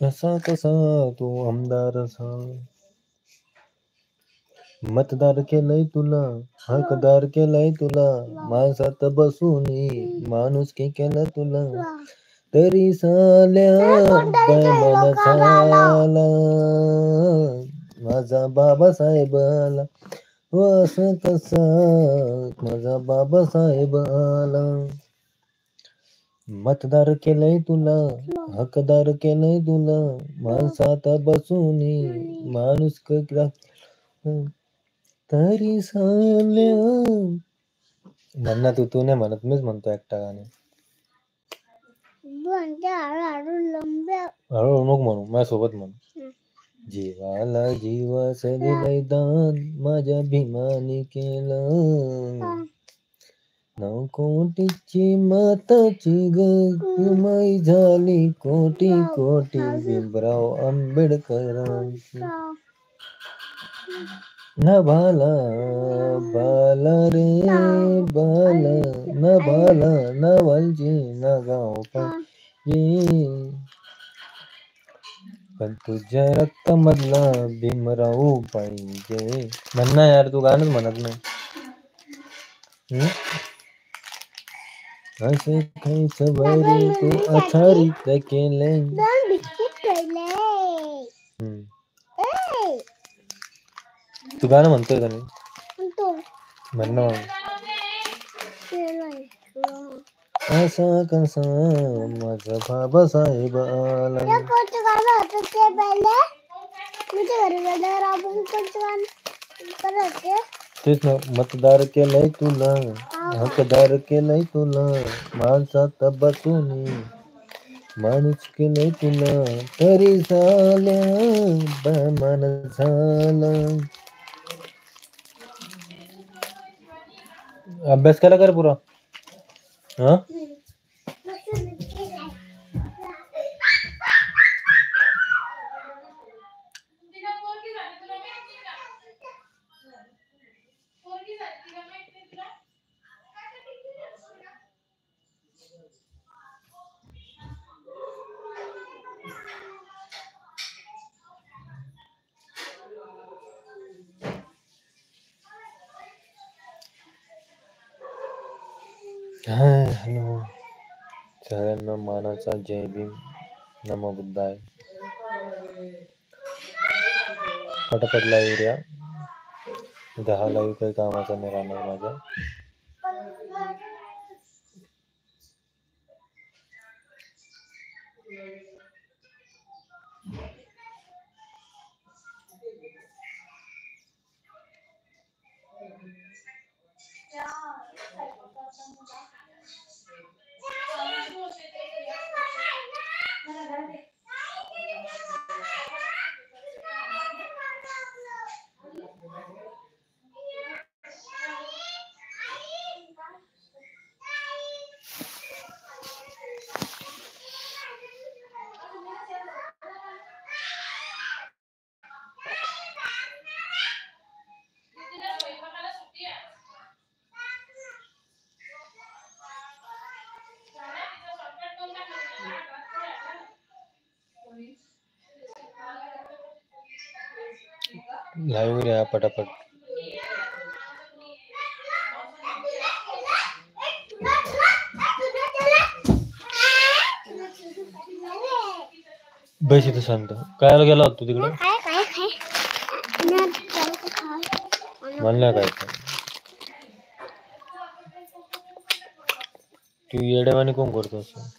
कसा कसा तो आमदार असा, मतदार केलंय तुला, हकदार केलंय तुला, माणसात बसून माणुसकी केलं तुला, तरी साल्या बैमान झाला माझा बाबासाहेब आला, हो असं कसा माझा बाबासाहेब आला. मतदार केलंय तुला, हकदार केलंय तुला, माणसात बसून माणूस तरी साल्या. म्हणणार तू नाही म्हणत, मीच म्हणतो एकटा गाणे. हळूहळू नको म्हणू, माझ्यासोबत म्हण. जीवाला जीवास दिलंय दान, माझ्या भीमाने केलं, 9 कोटीची माताची गमाई झाली, कोटी कोटी भीमराव आंबेडकरांची. न भाला बाला रे बाला, न भाला न वालजी न गाव पाहिजे, पण तुझ्या रक्तामधला भीमराव पाहिजे. म्हण ना यार, तू गाणंच म्हणत नाही. असे काहीच बरे तू अथारित केले. तू गाणं म्हणतोय का नाही? म्हण ना. असा कसा माझा बाबासाहेब आला. तेच ना, मतदार केलंय तुला, हकदार केलंय तुला, माणसात बसून माणूस केलंय तुला, तरी झाल्या बेमान झाला. अभ्यास केला कर पुरा. हा हॅलो सगळ्यांना मानाचा जय भीम, नमो बुद्धाय. पटापट लाईव्ह या, हा लाईव्ह काही कामाचा नाही राहणार माझ्या. लाईव्ह या पटापट. बस इथं शांत. काय गेला होता तू तिकडे? म्हणलं काय तू येड्यावानी कोण करतो असं?